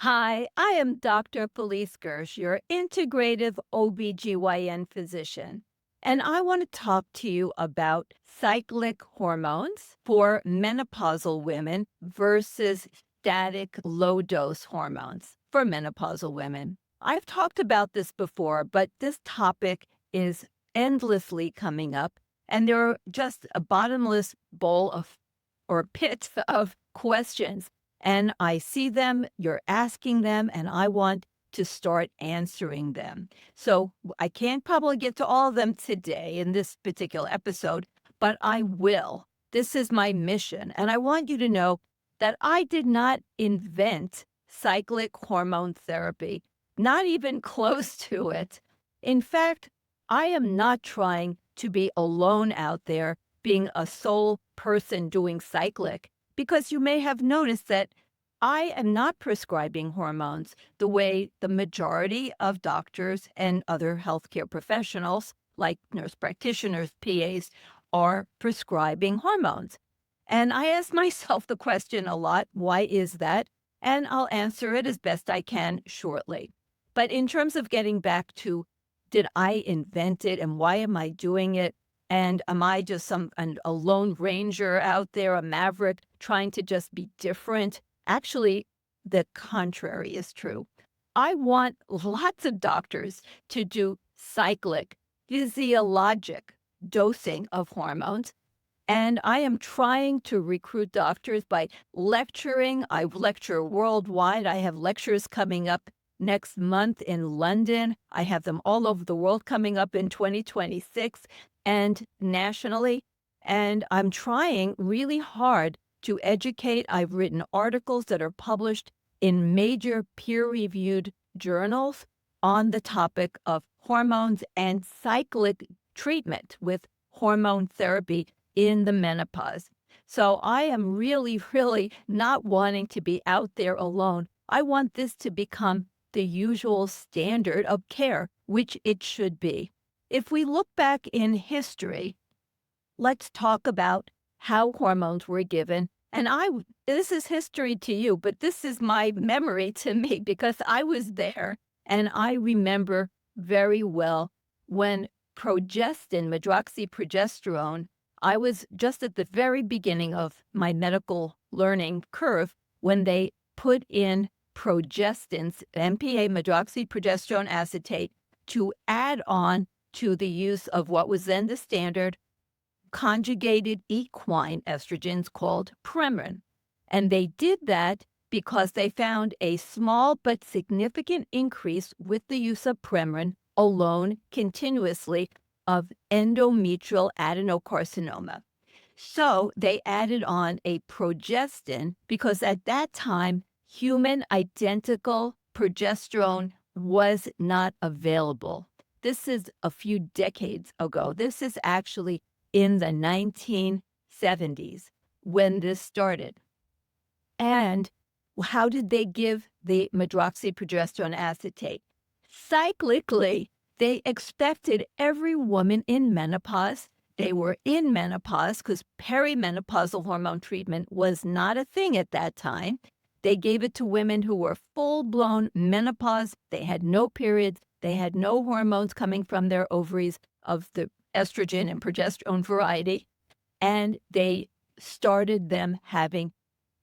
Hi, I am Dr. Felice Gersh, your integrative OBGYN physician. And I want to talk to you about cyclic hormones for menopausal women versus static low dose hormones for menopausal women. I've talked about this before, but this topic is endlessly coming up, and there are just a bottomless bowl of or pit of questions, and I see them, you're asking them, and I want to start answering them. So I can't probably get to all of them today in this particular episode, but I will. This is my mission. And I want you to know that I did not invent cyclic hormone therapy, not even close to it. In fact, I am not trying to be alone out there being a sole person doing cyclic, because you may have noticed that I am not prescribing hormones the way the majority of doctors and other healthcare professionals, like nurse practitioners, PAs, are prescribing hormones. And I ask myself the question a lot, why is that? And I'll answer it as best I can shortly. But in terms of getting back to, did I invent it and why am I doing it? And am I just a lone ranger out there, a maverick, trying to just be different? Actually, the contrary is true. I want lots of doctors to do cyclic, physiologic dosing of hormones. And I am trying to recruit doctors by lecturing. I lecture worldwide. I have lectures coming up next month in London. I have them all over the world coming up in 2026 and nationally. And I'm trying really hard to educate. I've written articles that are published in major peer-reviewed journals on the topic of hormones and cyclic treatment with hormone therapy in the menopause. So I am really, really not wanting to be out there alone. I want this to become the usual standard of care, which it should be. If we look back in history, let's talk about how hormones were given. And this is history to you, but this is my memory to me because I was there and I remember very well when medroxyprogesterone, I was just at the very beginning of my medical learning curve when they put in progestins, MPA, medroxyprogesterone acetate, to add on to the use of what was then the standard conjugated equine estrogens called Premarin. And they did that because they found a small but significant increase with the use of Premarin alone continuously of endometrial adenocarcinoma. So they added on a progestin because at that time, human identical progesterone was not available. This is a few decades ago. This is actually in the 1970s when this started. And how did they give the medroxyprogesterone acetate? Cyclically, they expected every woman in menopause. They were in menopause because perimenopausal hormone treatment was not a thing at that time. They gave it to women who were full-blown menopause. They had no periods. They had no hormones coming from their ovaries of the estrogen and progesterone variety. And they started them having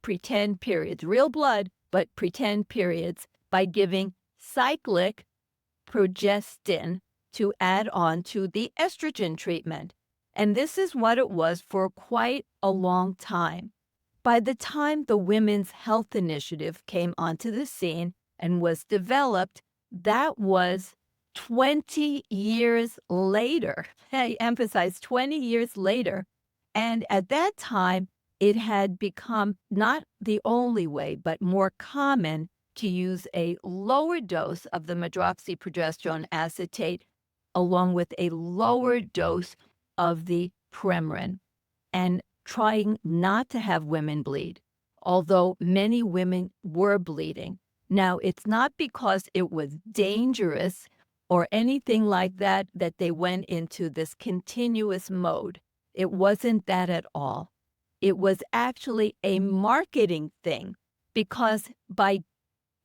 pretend periods, real blood, but pretend periods by giving cyclic progestin to add on to the estrogen treatment. And this is what it was for quite a long time. By the time the Women's Health Initiative came onto the scene and was developed, that was 20 years later. I emphasize 20 years later. And at that time, it had become not the only way, but more common to use a lower dose of the medroxyprogesterone acetate along with a lower dose of the Premarin and trying not to have women bleed, although many women were bleeding. Now, it's not because it was dangerous or anything like that that they went into this continuous mode. It wasn't that at all. It was actually a marketing thing because by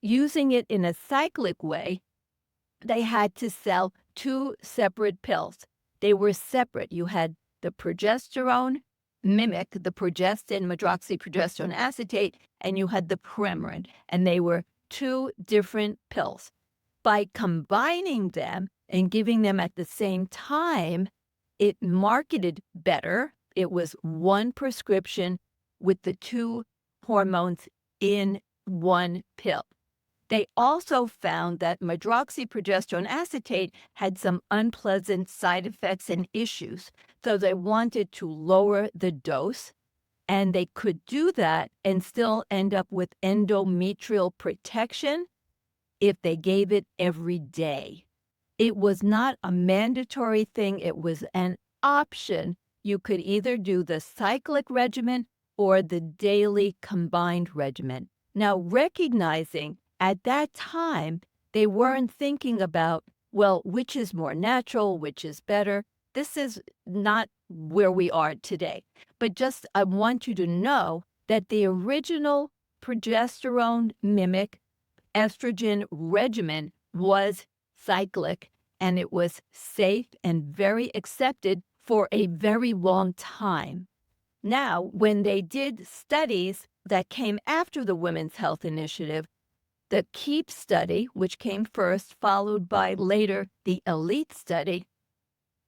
using it in a cyclic way, they had to sell two separate pills. They were separate. You had the progesterone mimic, the progestin, medroxyprogesterone acetate, and you had the Premarin, and they were two different pills. By combining them and giving them at the same time, it marketed better. It was one prescription with the two hormones in one pill. They also found that medroxyprogesterone acetate had some unpleasant side effects and issues, so they wanted to lower the dose, and they could do that and still end up with endometrial protection if they gave it every day. It was not a mandatory thing, it was an option. You could either do the cyclic regimen or the daily combined regimen. Now, recognizing at that time, they weren't thinking about, well, which is more natural, which is better. This is not where we are today. But just I want you to know that the original progesterone mimic estrogen regimen was cyclic, and it was safe and very accepted for a very long time. Now, when they did studies that came after the Women's Health Initiative, the KEEP study, which came first, followed by later the ELITE study,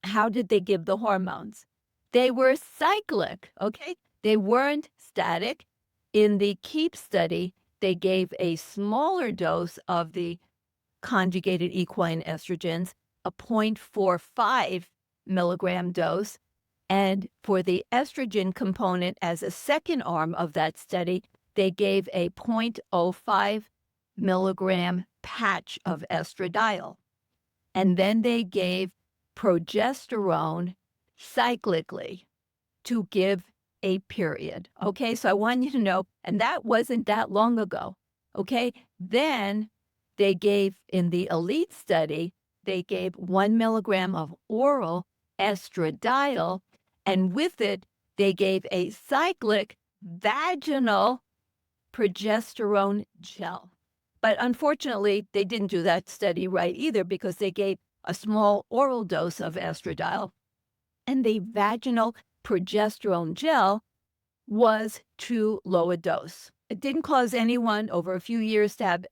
how did they give the hormones? They were cyclic, okay? They weren't static. In the KEEP study, they gave a smaller dose of the conjugated equine estrogens, a 0.45 milligram dose, and for the estrogen component as a second arm of that study, they gave a 0.05 milligram patch of estradiol. And then they gave progesterone cyclically to give a period. Okay, so I want you to know, and that wasn't that long ago. Okay, then they gave in the ELITE study, they gave 1 milligram of oral estradiol, and with it, they gave a cyclic vaginal progesterone gel. But unfortunately, they didn't do that study right either because they gave a small oral dose of estradiol, and the vaginal progesterone gel was too low a dose. It didn't cause anyone over a few years to have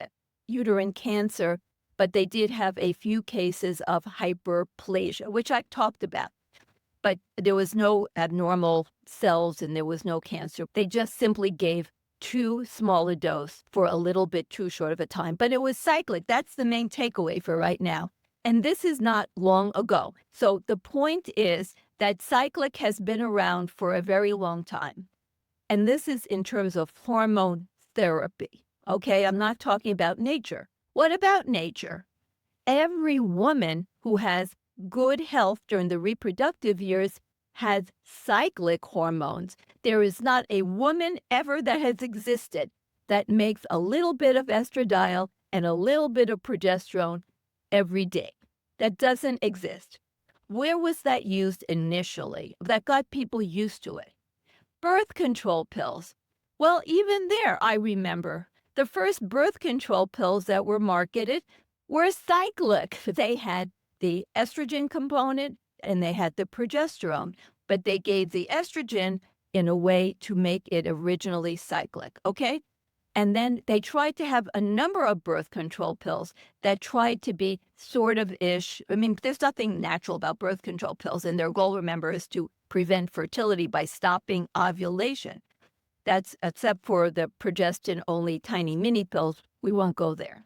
uterine cancer, but they did have a few cases of hyperplasia, which I talked about. But there was no abnormal cells and there was no cancer. They just simply gave too small a dose for a little bit too short of a time. But it was cyclic. That's the main takeaway for right now. And this is not long ago. So the point is that cyclic has been around for a very long time. And this is in terms of hormone therapy. Okay, I'm not talking about nature. What about nature? Every woman who has good health during the reproductive years has cyclic hormones. There is not a woman ever that has existed that makes a little bit of estradiol and a little bit of progesterone every day. That doesn't exist. Where was that used initially? That got people used to it. Birth control pills. Well, even there, I remember the first birth control pills that were marketed were cyclic. They had the estrogen component and they had the progesterone, but they gave the estrogen in a way to make it originally cyclic, okay? And then they tried to have a number of birth control pills that tried to be sort of ish. I mean, there's nothing natural about birth control pills, and their goal, remember, is to prevent fertility by stopping ovulation. That's except for the progestin-only tiny mini pills. We won't go there.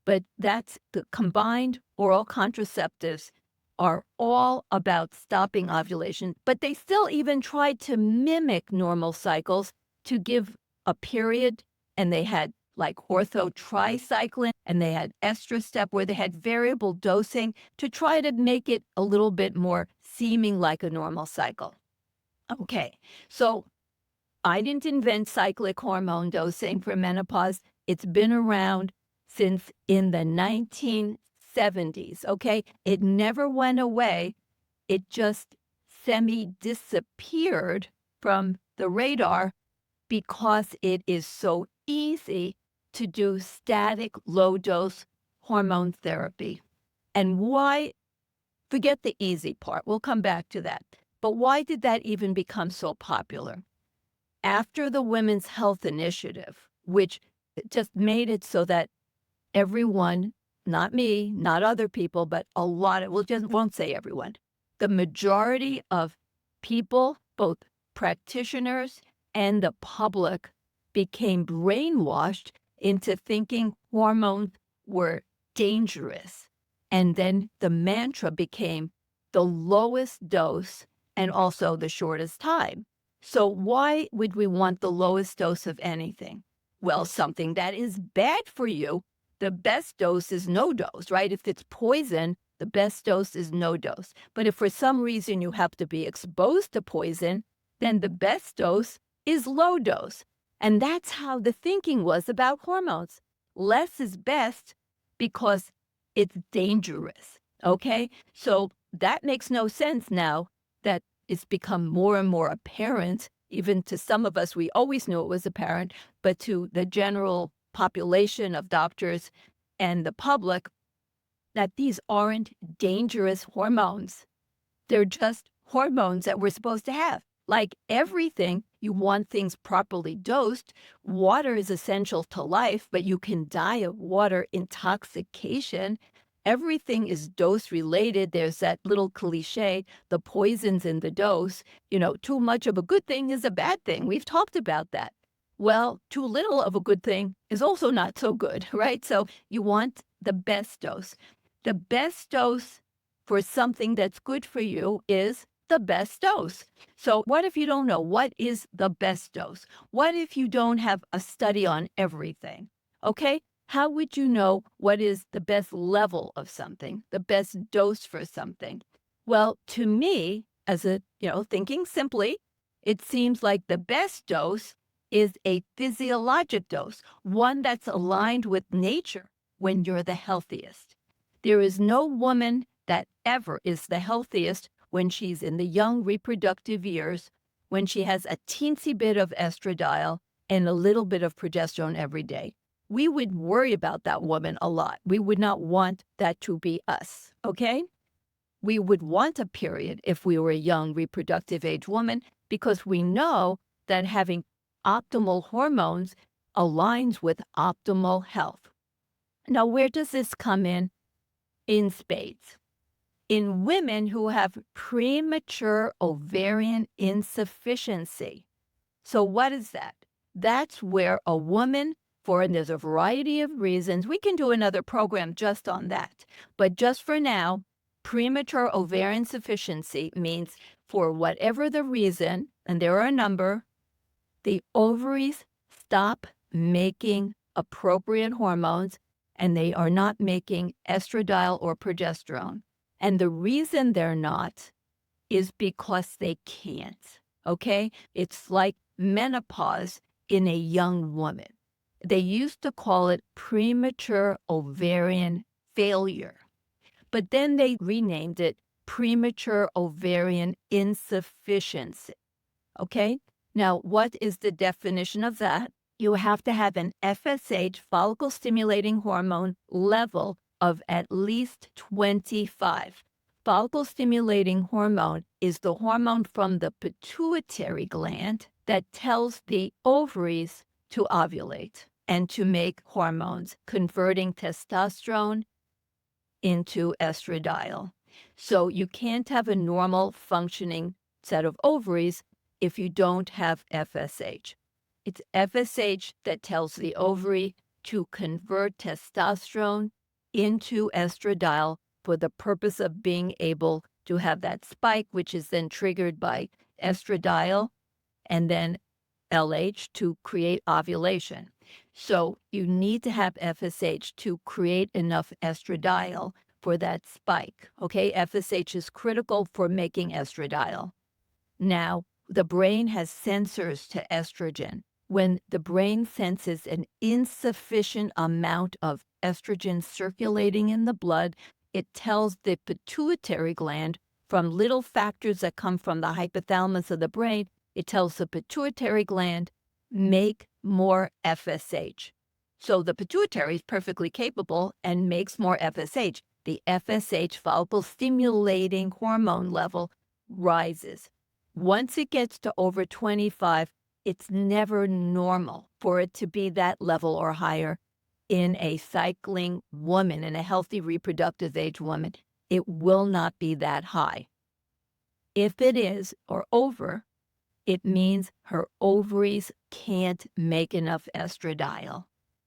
But that's the combined oral contraceptives are all about stopping ovulation, but they still even tried to mimic normal cycles to give a period, and they had like ortho-tricycline, and they had estrastep where they had variable dosing to try to make it a little bit more seeming like a normal cycle. Okay, so I didn't invent cyclic hormone dosing for menopause. It's been around since in the 1970s, okay? It never went away. It just semi-disappeared from the radar because it is so easy to do static low-dose hormone therapy. And why? Forget the easy part. We'll come back to that. But why did that even become so popular? After the Women's Health Initiative, which just made it so that everyone, not me, not other people, but a lot of, won't say everyone, the majority of people, both practitioners and the public, became brainwashed into thinking hormones were dangerous. And then the mantra became the lowest dose and also the shortest time. So why would we want the lowest dose of anything? Well, something that is bad for you, the best dose is no dose, right? If it's poison, the best dose is no dose. But if for some reason you have to be exposed to poison, then the best dose is low dose. And that's how the thinking was about hormones. Less is best because it's dangerous, okay? So that makes no sense now that it's become more and more apparent. Even to some of us, we always knew it was apparent, but to the general population of doctors and the public, that these aren't dangerous hormones. They're just hormones that we're supposed to have. Like everything, you want things properly dosed. Water is essential to life, but you can die of water intoxication. Everything is dose related. There's that little cliche, the poison's in the dose. Too much of a good thing is a bad thing. We've talked about that. Well, too little of a good thing is also not so good, right? So you want the best dose. The best dose for something that's good for you is the best dose. So what if you don't know what is the best dose? What if you don't have a study on everything? Okay? How would you know what is the best level of something, the best dose for something? Well, to me, as thinking simply, it seems like the best dose is a physiologic dose, one that's aligned with nature when you're the healthiest. There is no woman that ever is the healthiest when she's in the young reproductive years, when she has a teensy bit of estradiol and a little bit of progesterone every day. We would worry about that woman a lot. We would not want that to be us, okay? We would want a period if we were a young reproductive age woman because we know that having optimal hormones aligns with optimal health. Now, where does this come in? In spades. In women who have premature ovarian insufficiency. So what is that? That's where a woman, and there's a variety of reasons, we can do another program just on that. But just for now, premature ovarian insufficiency means for whatever the reason, and there are a number, the ovaries stop making appropriate hormones and they are not making estradiol or progesterone. And the reason they're not is because they can't, okay? It's like menopause in a young woman. They used to call it premature ovarian failure, but then they renamed it premature ovarian insufficiency, okay? Now, what is the definition of that? You have to have an FSH, follicle-stimulating hormone, level of at least 25. Follicle-stimulating hormone is the hormone from the pituitary gland that tells the ovaries to ovulate and to make hormones, converting testosterone into estradiol. So you can't have a normal functioning set of ovaries if you don't have FSH. It's FSH that tells the ovary to convert testosterone into estradiol for the purpose of being able to have that spike, which is then triggered by estradiol and then LH to create ovulation. So you need to have FSH to create enough estradiol for that spike, okay? FSH is critical for making estradiol. Now, the brain has sensors to estrogen. When the brain senses an insufficient amount of estrogen circulating in the blood, it tells the pituitary gland from little factors that come from the hypothalamus of the brain, it tells the pituitary gland, make more FSH. So the pituitary is perfectly capable and makes more FSH. The FSH, follicle stimulating hormone level, rises. Once it gets to over 25, it's never normal for it to be that level or higher in a cycling woman, in a healthy reproductive age woman. It will not be that high. If it is or over, it means her ovaries can't make enough estradiol.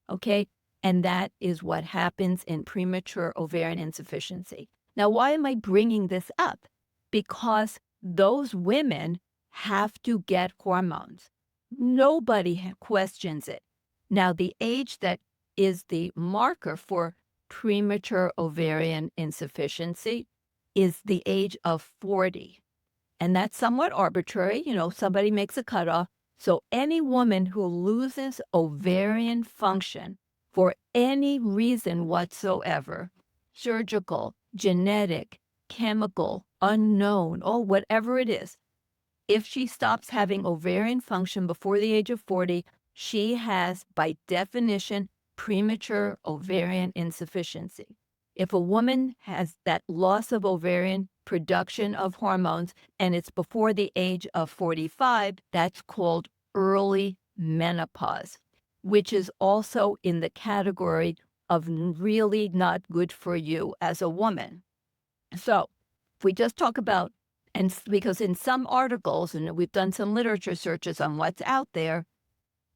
Okay? And that is what happens in premature ovarian insufficiency. Now, why am I bringing this up? Because those women have to get hormones. Nobody questions it. Now, the age that is the marker for premature ovarian insufficiency is the age of 40. And that's somewhat arbitrary. Somebody makes a cutoff. So any woman who loses ovarian function for any reason whatsoever, surgical, genetic, chemical, unknown, or whatever it is, if she stops having ovarian function before the age of 40, she has, by definition, premature ovarian insufficiency. If a woman has that loss of ovarian production of hormones and it's before the age of 45, that's called early menopause, which is also in the category of really not good for you as a woman. So if we just talk about, because in some articles, and we've done some literature searches on what's out there,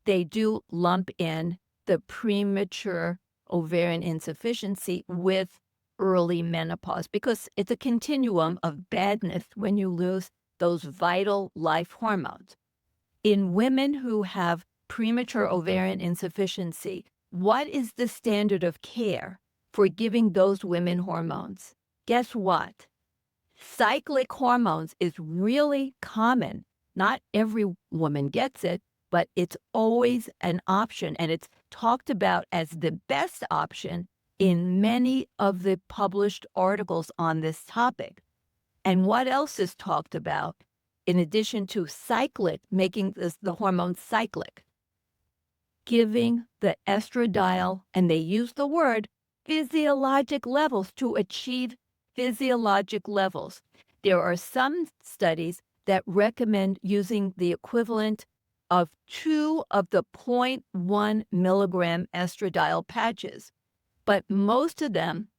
they do lump in the premature ovarian insufficiency with early menopause because it's a continuum of badness when you lose those vital life hormones. In women who have premature ovarian insufficiency, what is the standard of care for giving those women hormones? Guess what? Cyclic hormones is really common. Not every woman gets it, but it's always an option, and it's talked about as the best option in many of the published articles on this topic. And what else is talked about in addition to cyclic, making the hormone cyclic? Giving the estradiol, and they use the word physiologic levels to achieve physiologic levels. There are some studies that recommend using the equivalent of 2 of the 0.1 milligram estradiol patches, but most of them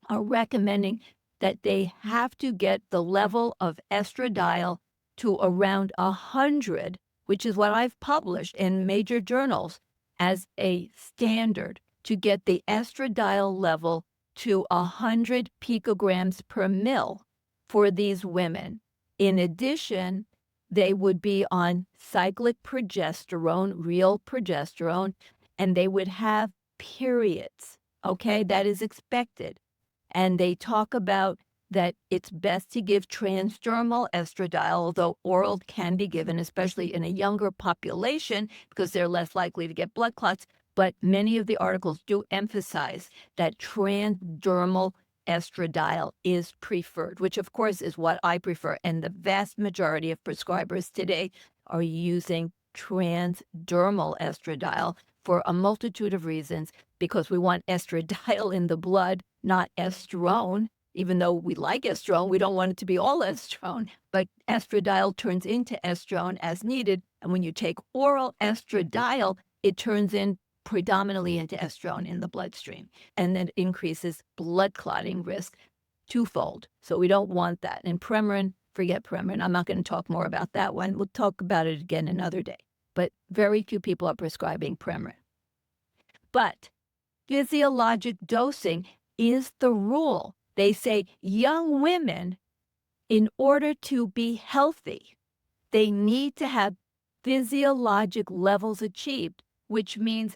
are recommending that they have to get the level of estradiol to around 100, which is what I've published in major journals as a standard to get the estradiol level to 100 picograms per mil for these women. In addition, they would be on cyclic progesterone, real progesterone, and they would have periods. Okay, that is expected. And they talk about that it's best to give transdermal estradiol, although oral can be given, especially in a younger population, because they're less likely to get blood clots. But many of the articles do emphasize that transdermal estradiol is preferred, which of course is what I prefer. And the vast majority of prescribers today are using transdermal estradiol for a multitude of reasons, because we want estradiol in the blood, not estrone. Even though we like estrone, we don't want it to be all estrone, but estradiol turns into estrone as needed. And when you take oral estradiol, it turns in predominantly into estrone in the bloodstream, and then increases blood clotting risk twofold. So we don't want that. And Premarin, forget Premarin. I'm not going to talk more about that one. We'll talk about it again another day. But very few people are prescribing Premarin. But physiologic dosing is the rule. They say young women, in order to be healthy, they need to have physiologic levels achieved, which means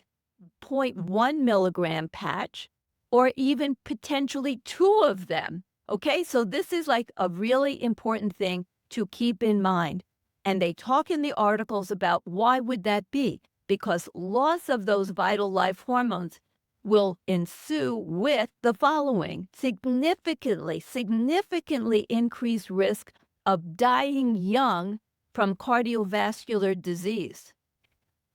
0.1 milligram patch, or even potentially 2 of them. Okay, so this is like a really important thing to keep in mind. And they talk in the articles about why would that be? Because loss of those vital life hormones will ensue with the following: significantly increased risk of dying young from cardiovascular disease,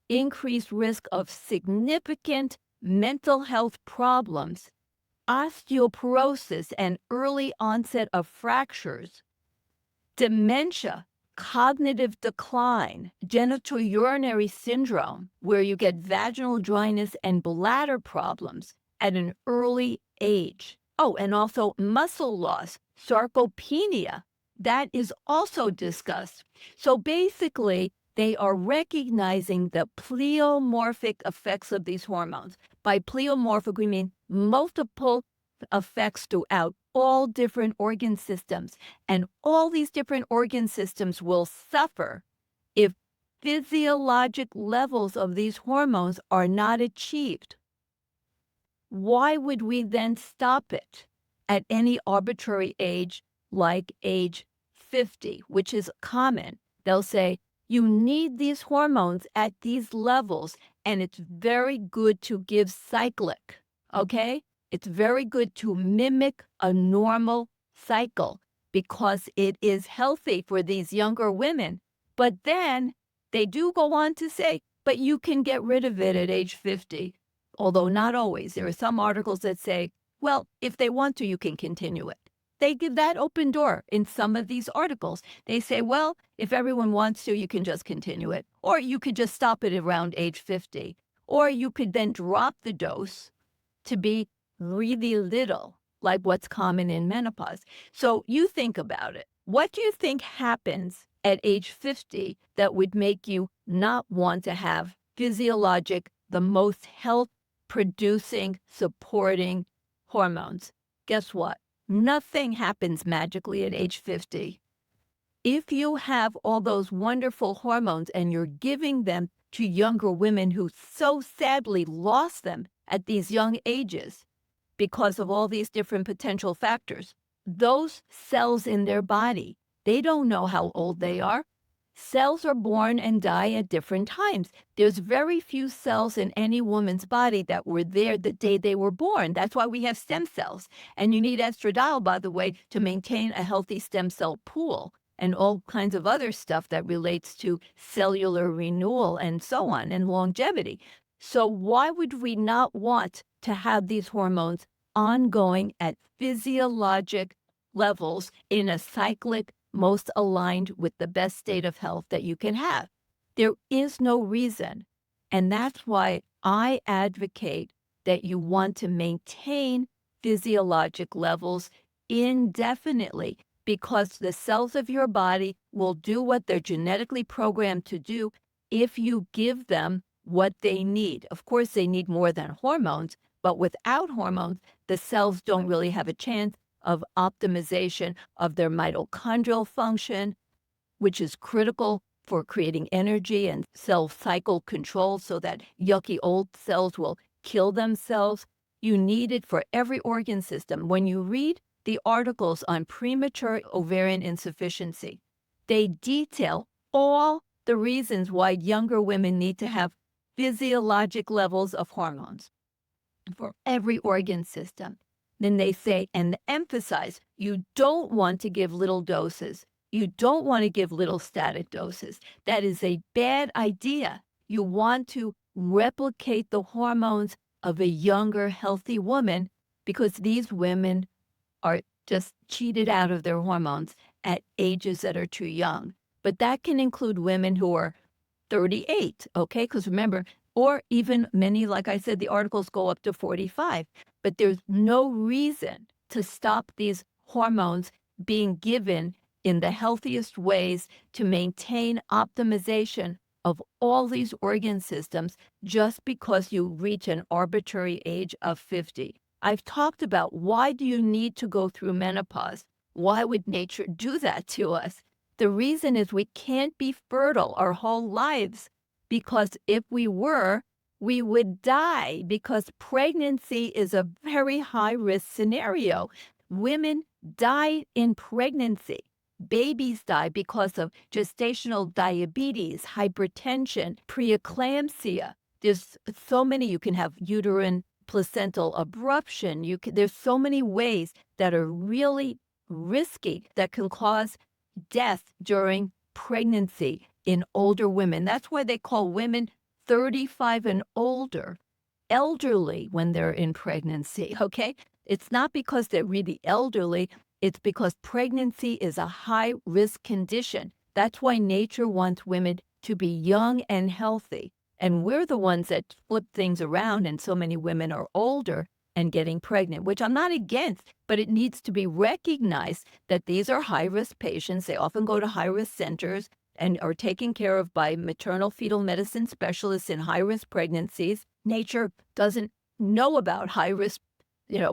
increased risk of significant mental health problems, osteoporosis and early onset of fractures, dementia, cognitive decline, genitourinary syndrome, where you get vaginal dryness and bladder problems at an early age. Oh, and also muscle loss, sarcopenia, that is also discussed. So basically, they are recognizing the pleomorphic effects of these hormones. By pleomorphic, we mean multiple effects throughout all different organ systems. And all these different organ systems will suffer if physiologic levels of these hormones are not achieved. Why would we then stop it at any arbitrary age like age 50, which is common? They'll say, you need these hormones at these levels, and it's very good to give cyclic, okay? It's very good to mimic a normal cycle because it is healthy for these younger women. But then they do go on to say, but you can get rid of it at age 50. Although not always. There are some articles that say, well, if they want to, you can continue it. They give that open door in some of these articles. They say, well, if everyone wants to, you can just continue it. Or you could just stop it around age 50. Or you could then drop the dose to be really little, like what's common in menopause. So you think about it. What do you think happens at age 50 that would make you not want to have physiologic, the most health producing, supporting hormones? Guess what? Nothing happens magically at age 50. If you have all those wonderful hormones and you're giving them to younger women who so sadly lost them at these young ages because of all these different potential factors, those cells in their body, they don't know how old they are. Cells are born and die at different times. There's very few cells in any woman's body that were there the day they were born. That's why we have stem cells. And you need estradiol, by the way, to maintain a healthy stem cell pool and all kinds of other stuff that relates to cellular renewal and so on, and longevity. So why would we not want to have these hormones ongoing at physiologic levels in a cyclic, most aligned with the best state of health that you can have? There is no reason. And that's why I advocate that you want to maintain physiologic levels indefinitely, because the cells of your body will do what they're genetically programmed to do if you give them what they need. Of course, they need more than hormones, but without hormones, the cells don't really have a chance of optimization of their mitochondrial function, which is critical for creating energy and cell cycle control so that yucky old cells will kill themselves. You need it for every organ system. When you read the articles on premature ovarian insufficiency, they detail all the reasons why younger women need to have physiologic levels of hormones for every organ system. Then they say and emphasize, you don't want to give little doses. You don't want to give little static doses. That is a bad idea. You want to replicate the hormones of a younger, healthy woman, because these women are just cheated out of their hormones at ages that are too young. But that can include women who are 38, okay? Because remember, or even many, like I said, the articles go up to 45. But there's no reason to stop these hormones being given in the healthiest ways to maintain optimization of all these organ systems just because you reach an arbitrary age of 50. I've talked about, why do you need to go through menopause? Why would nature do that to us? The reason is we can't be fertile our whole lives, because if we were, we would die, because pregnancy is a very high-risk scenario. Women die in pregnancy. Babies die because of gestational diabetes, hypertension, preeclampsia. There's so many. You can have uterine placental abruption. There's so many ways that are really risky that can cause death during pregnancy in older women. That's why they call women 35 and older elderly when they're in pregnancy, okay? It's not because they're really elderly, it's because pregnancy is a high-risk condition. That's why nature wants women to be young and healthy. And we're the ones that flip things around, and so many women are older and getting pregnant, which I'm not against, but it needs to be recognized that these are high-risk patients. They often go to high-risk centers and are taken care of by maternal fetal medicine specialists in high-risk pregnancies. Nature doesn't know about high-risk,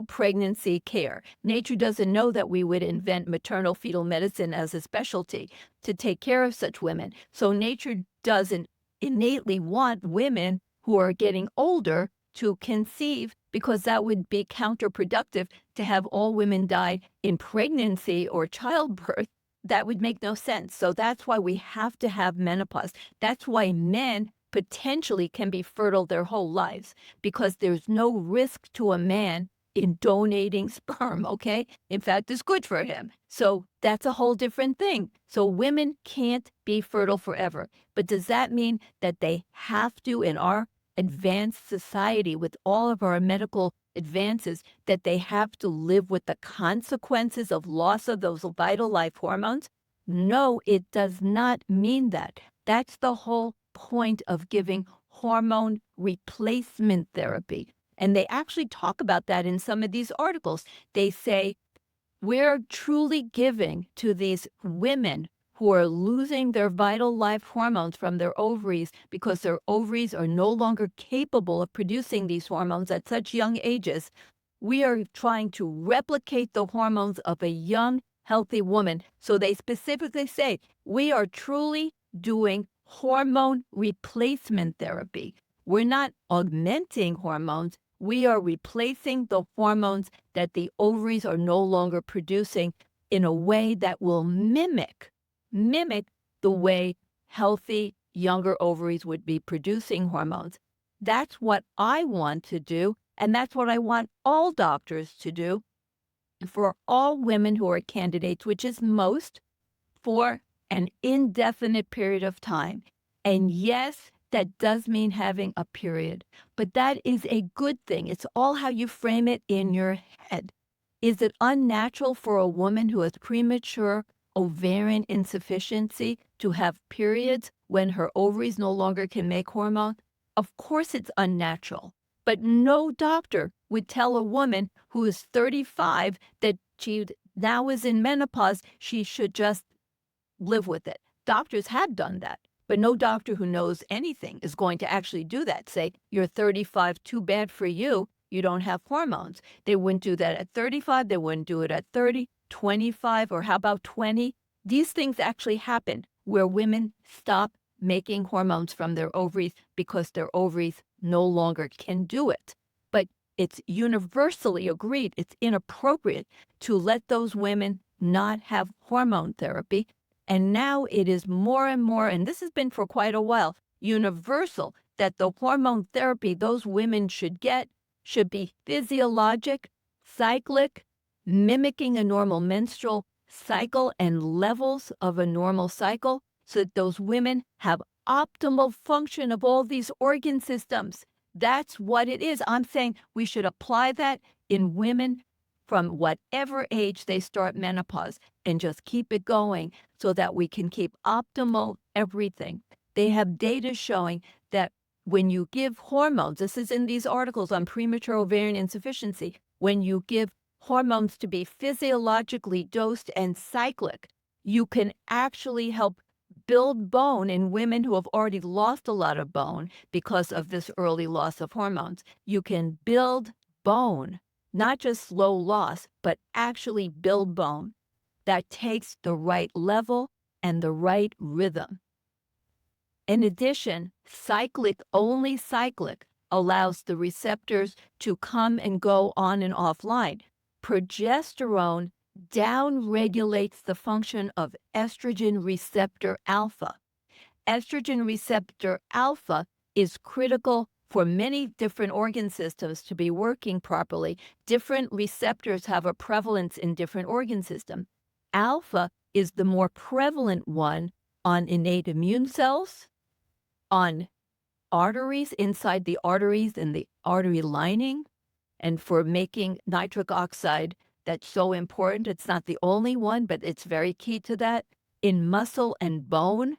pregnancy care. Nature doesn't know that we would invent maternal fetal medicine as a specialty to take care of such women. So nature doesn't innately want women who are getting older to conceive, because that would be counterproductive to have all women die in pregnancy or childbirth. That would make no sense. So that's why we have to have menopause. That's why men potentially can be fertile their whole lives, because there's no risk to a man in donating sperm, okay? In fact, it's good for him. So that's a whole different thing. So women can't be fertile forever. But does that mean that they have to, in our advanced society with all of our medical advances, that they have to live with the consequences of loss of those vital life hormones? No, it does not mean that. That's the whole point of giving hormone replacement therapy. And they actually talk about that in some of these articles. They say, we're truly giving to these women who are losing their vital life hormones from their ovaries because their ovaries are no longer capable of producing these hormones at such young ages. We are trying to replicate the hormones of a young, healthy woman. So they specifically say, we are truly doing hormone replacement therapy. We're not augmenting hormones. We are replacing the hormones that the ovaries are no longer producing in a way that will mimic the way healthy, younger ovaries would be producing hormones. That's what I want to do, and that's what I want all doctors to do for all women who are candidates, which is most, for an indefinite period of time. And yes, that does mean having a period, but that is a good thing. It's all how you frame it in your head. Is it unnatural for a woman who has premature ovarian insufficiency to have periods when her ovaries no longer can make hormone? Of course it's unnatural, but no doctor would tell a woman who is 35 that she now is in menopause, she should just live with it. Doctors have done that, but no doctor who knows anything is going to actually do that. Say, you're 35, too bad for you, you don't have hormones. They wouldn't do that at 35, they wouldn't do it at 30, 25, or how about 20? These things actually happen where women stop making hormones from their ovaries because their ovaries no longer can do it. But it's universally agreed it's inappropriate to let those women not have hormone therapy. And now it is more and more, and this has been for quite a while, universal that the hormone therapy those women should get should be physiologic, cyclic, mimicking a normal menstrual cycle and levels of a normal cycle, so that those women have optimal function of all these organ systems. That's what it is. I'm saying we should apply that in women from whatever age they start menopause and just keep it going so that we can keep optimal everything. They have data showing that when you give hormones, this is in these articles on premature ovarian insufficiency, when you give hormones to be physiologically dosed and cyclic, you can actually help build bone in women who have already lost a lot of bone because of this early loss of hormones. You can build bone, not just slow loss, but actually build bone that takes the right level and the right rhythm. In addition, only cyclic, allows the receptors to come and go on and offline. Progesterone downregulates the function of estrogen receptor alpha. Estrogen receptor alpha is critical for many different organ systems to be working properly. Different receptors have a prevalence in different organ systems. Alpha is the more prevalent one on innate immune cells, on arteries, inside the arteries and the artery lining, and for making nitric oxide that's so important. It's not the only one, but it's very key to that. In muscle and bone,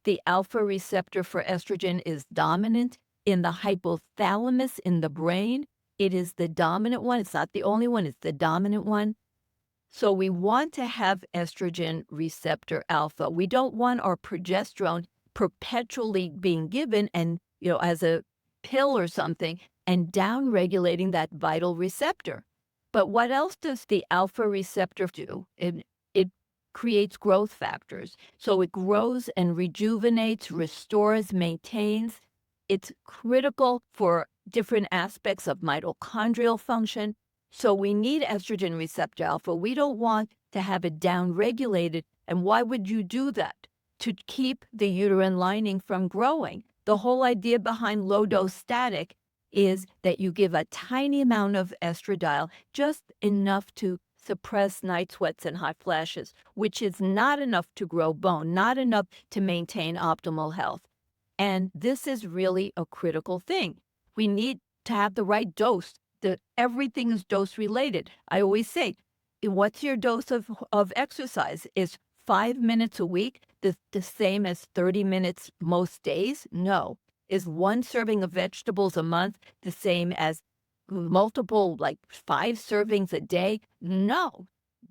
the alpha receptor for estrogen is dominant. In the hypothalamus in the brain, it is the dominant one. It's not the only one, it's the dominant one. So we want to have estrogen receptor alpha. We don't want our progesterone perpetually being given and, as a pill or something and downregulating that vital receptor. But what else does the alpha receptor do? It creates growth factors. So it grows and rejuvenates, restores, maintains. It's critical for different aspects of mitochondrial function. So we need estrogen receptor alpha. We don't want to have it downregulated. And why would you do that? To keep the uterine lining from growing. The whole idea behind low-dose static is that you give a tiny amount of estradiol, just enough to suppress night sweats and hot flashes, which is not enough to grow bone, not enough to maintain optimal health. And this is really a critical thing. We need to have the right dose. Everything is dose related. I always say, what's your dose of exercise? Is 5 minutes a week the same as 30 minutes most days? No. Is one serving of vegetables a month the same as multiple, like 5 servings a day? No.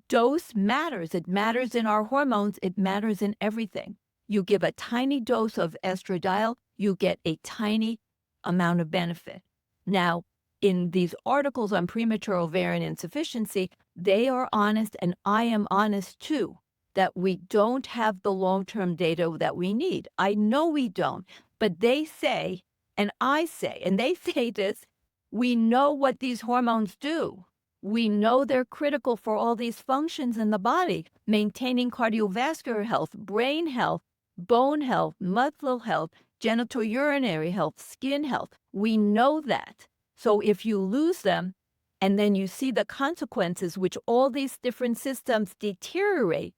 Dose matters. It matters in our hormones. It matters in everything. You give a tiny dose of estradiol, you get a tiny amount of benefit. Now, in these articles on premature ovarian insufficiency, they are honest, and I am honest too, that we don't have the long-term data that we need. I know we don't, but they say, and I say, and they say this, we know what these hormones do. We know they're critical for all these functions in the body, maintaining cardiovascular health, brain health, bone health, muscle health, genitourinary health, skin health. We know that. So if you lose them, and then you see the consequences, which all these different systems deteriorate,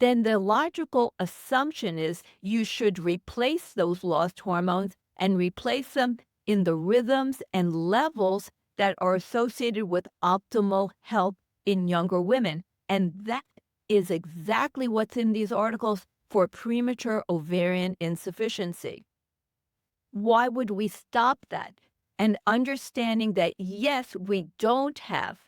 then the logical assumption is you should replace those lost hormones and replace them in the rhythms and levels that are associated with optimal health in younger women. And that is exactly what's in these articles for premature ovarian insufficiency. Why would we stop that? And understanding that, yes, we don't have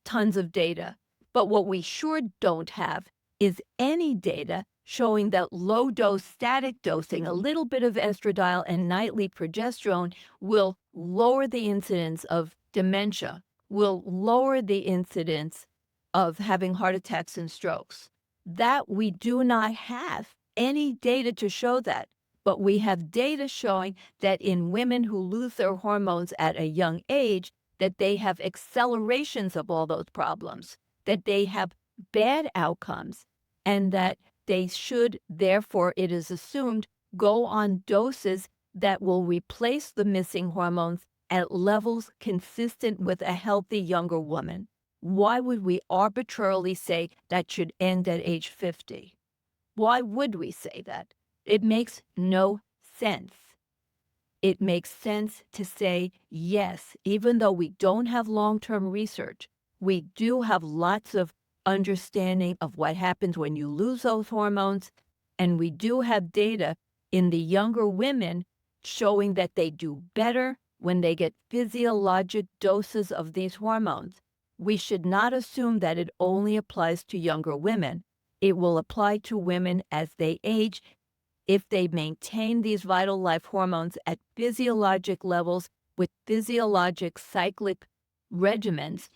tons of data, but what we sure don't have is any data showing that low-dose static dosing, a little bit of estradiol and nightly progesterone, will lower the incidence of dementia, will lower the incidence of having heart attacks and strokes. That we do not have any data to show that. But we have data showing that in women who lose their hormones at a young age, that they have accelerations of all those problems, that they have bad outcomes, and that they should, therefore, it is assumed, go on doses that will replace the missing hormones at levels consistent with a healthy younger woman. Why would we arbitrarily say that should end at age 50? Why would we say that? It makes no sense. It makes sense to say, yes, even though we don't have long-term research, we do have lots of understanding of what happens when you lose those hormones, and we do have data in the younger women showing that they do better when they get physiologic doses of these hormones. We should not assume that it only applies to younger women. It will apply to women as they age if they maintain these vital life hormones at physiologic levels with physiologic cyclic regimens,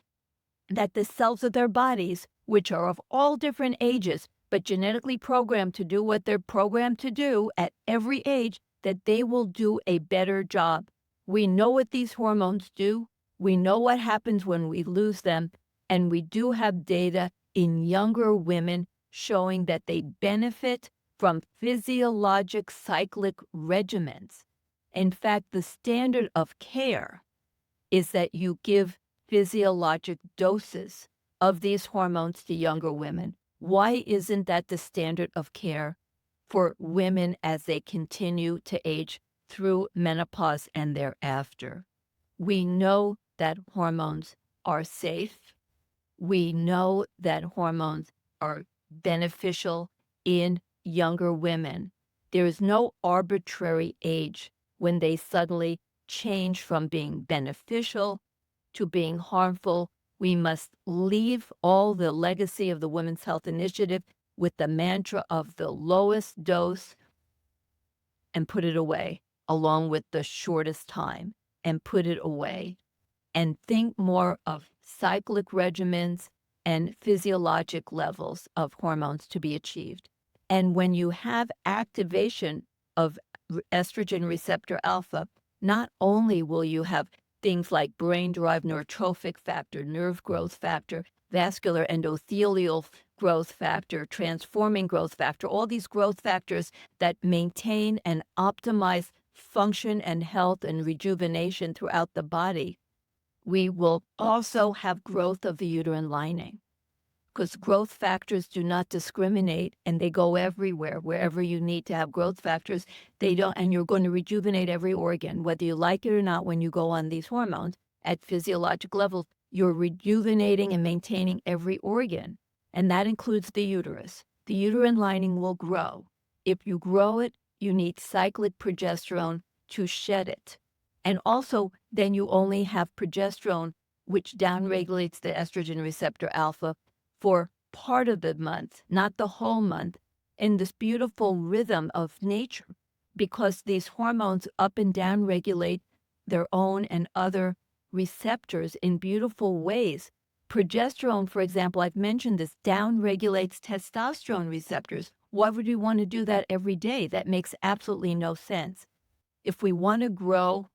that the cells of their bodies, which are of all different ages, but genetically programmed to do what they're programmed to do at every age, that they will do a better job. We know what these hormones do. We know what happens when we lose them. And we do have data in younger women showing that they benefit from physiologic cyclic regimens. In fact, the standard of care is that you give physiologic doses of these hormones to younger women. Why isn't that the standard of care for women as they continue to age through menopause and thereafter. We know that hormones are safe. We know that hormones are beneficial in younger women. There is no arbitrary age when they suddenly change from being beneficial to being harmful. We must leave all the legacy of the Women's Health Initiative with the mantra of the lowest dose and put it away, along with the shortest time, and put it away, and think more of cyclic regimens and physiologic levels of hormones to be achieved. And when you have activation of estrogen receptor alpha, not only will you have things like brain-derived neurotrophic factor, nerve growth factor, vascular endothelial growth factor, transforming growth factor, all these growth factors that maintain and optimize function and health and rejuvenation throughout the body. We will also have growth of the uterine lining, because growth factors do not discriminate and they go everywhere. Wherever you need to have growth factors, they don't, and you're going to rejuvenate every organ, whether you like it or not. When you go on these hormones at physiologic levels, you're rejuvenating and maintaining every organ, and that includes the uterus. The uterine lining will grow. If you grow it, you need cyclic progesterone to shed it. And also, then you only have progesterone, which downregulates the estrogen receptor alpha for part of the month, not the whole month, in this beautiful rhythm of nature, because these hormones up and down regulate their own and other receptors in beautiful ways. Progesterone, for example, I've mentioned this, down regulates testosterone receptors. Why would we want to do that every day? That makes absolutely no sense. If we want to grow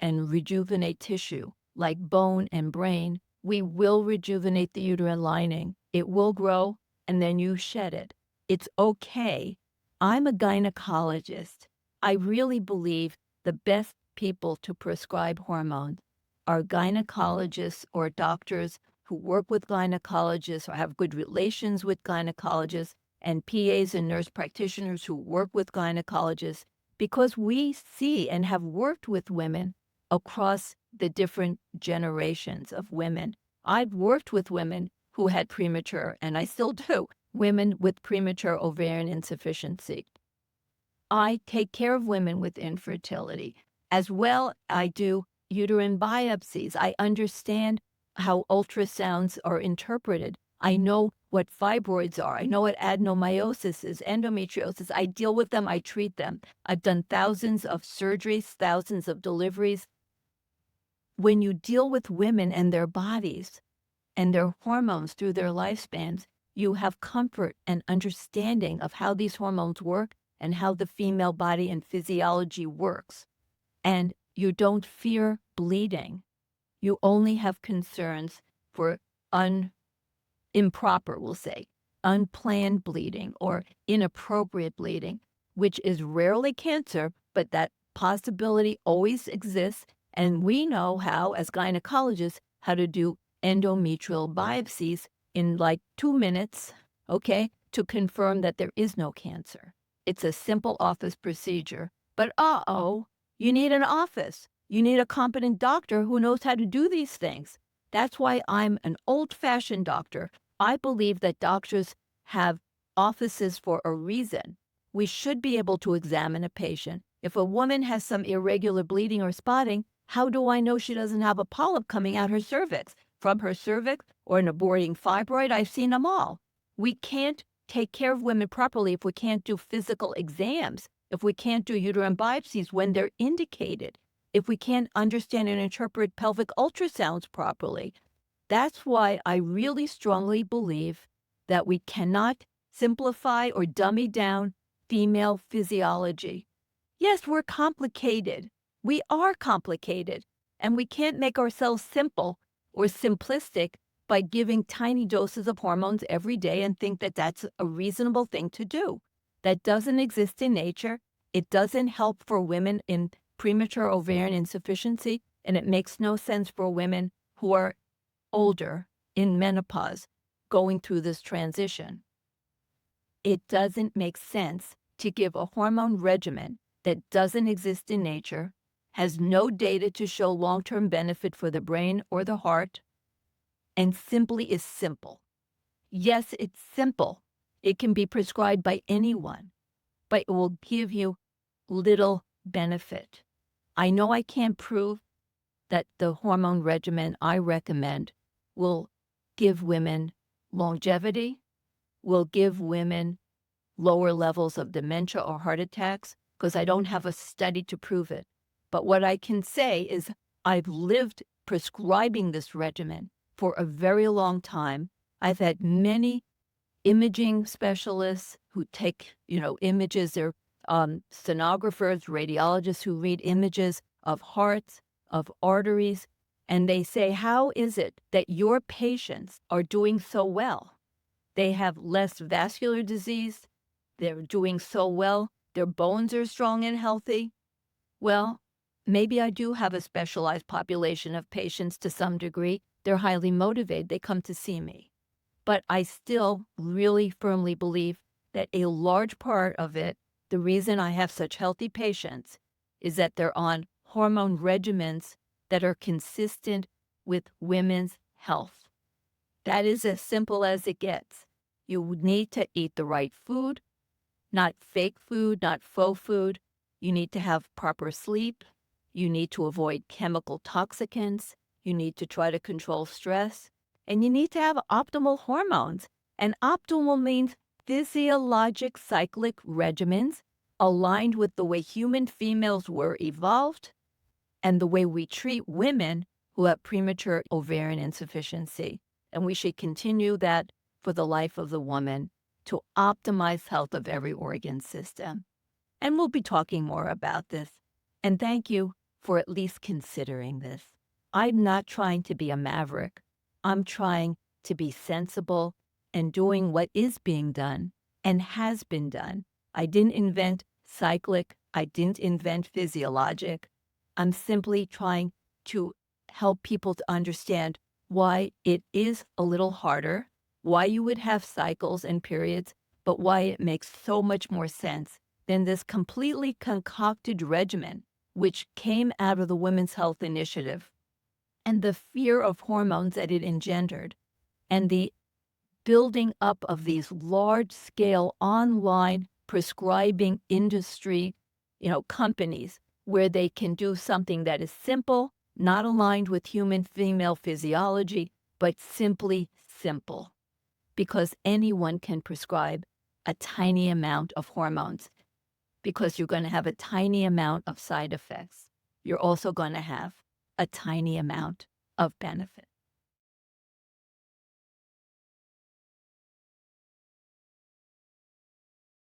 and rejuvenate tissue like bone and brain, we will rejuvenate the uterine lining. It will grow, and then you shed it. It's okay. I'm a gynecologist. I really believe the best people to prescribe hormones are gynecologists or doctors who work with gynecologists or have good relations with gynecologists, and PAs and nurse practitioners who work with gynecologists, because we see and have worked with women across the different generations of women. I've worked with women who had premature, and I still do, women with premature ovarian insufficiency. I take care of women with infertility. As well, I do uterine biopsies. I understand how ultrasounds are interpreted. I know what fibroids are. I know what adenomyosis is, endometriosis. I deal with them. I treat them. I've done thousands of surgeries, thousands of deliveries. When you deal with women and their bodies and their hormones through their lifespans, you have comfort and understanding of how these hormones work and how the female body and physiology works. And you don't fear bleeding. You only have concerns for improper, we'll say, unplanned bleeding or inappropriate bleeding, which is rarely cancer, but that possibility always exists. And we know how, as gynecologists, how to do endometrial biopsies in like 2 minutes, okay, to confirm that there is no cancer. It's a simple office procedure. But you need an office. You need a competent doctor who knows how to do these things. That's why I'm an old-fashioned doctor. I believe that doctors have offices for a reason. We should be able to examine a patient. If a woman has some irregular bleeding or spotting, how do I know she doesn't have a polyp coming out her cervix? From her cervix or an aborting fibroid? I've seen them all. We can't take care of women properly if we can't do physical exams, if we can't do uterine biopsies when they're indicated, if we can't understand and interpret pelvic ultrasounds properly. That's why I really strongly believe that we cannot simplify or dummy down female physiology. Yes, we're complicated. We are complicated, and we can't make ourselves simple or simplistic by giving tiny doses of hormones every day and think that that's a reasonable thing to do. That doesn't exist in nature. It doesn't help for women in premature ovarian insufficiency, and it makes no sense for women who are older in menopause going through this transition. It doesn't make sense to give a hormone regimen that doesn't exist in nature, has no data to show long-term benefit for the brain or the heart, and simply is simple. Yes, it's simple. It can be prescribed by anyone, but it will give you little benefit. I know I can't prove that the hormone regimen I recommend will give women longevity, will give women lower levels of dementia or heart attacks, because I don't have a study to prove it. But what I can say is I've lived prescribing this regimen for a very long time. I've had many imaging specialists who take, images. They're sonographers, radiologists who read images of hearts, of arteries, and they say, how is it that your patients are doing so well? They have less vascular disease. They're doing so well. Their bones are strong and healthy. Well, maybe I do have a specialized population of patients to some degree. They're highly motivated. They come to see me. But I still really firmly believe that a large part of it, the reason I have such healthy patients, is that they're on hormone regimens that are consistent with women's health. That is as simple as it gets. You need to eat the right food, not fake food, not faux food. You need to have proper sleep. You need to avoid chemical toxicants. You need to try to control stress. And you need to have optimal hormones. And optimal means physiologic cyclic regimens aligned with the way human females were evolved and the way we treat women who have premature ovarian insufficiency. And we should continue that for the life of the woman to optimize health of every organ system. And we'll be talking more about this. And thank you for at least considering this. I'm not trying to be a maverick. I'm trying to be sensible and doing what is being done and has been done. I didn't invent cyclic. I didn't invent physiologic. I'm simply trying to help people to understand why it is a little harder, why you would have cycles and periods, but why it makes so much more sense than this completely concocted regimen, which came out of the Women's Health Initiative, and the fear of hormones that it engendered, and the building up of these large-scale online prescribing industry, companies where they can do something that is simple, not aligned with human female physiology, but simply simple. Because anyone can prescribe a tiny amount of hormones, because you're going to have a tiny amount of side effects. You're also going to have a tiny amount of benefit.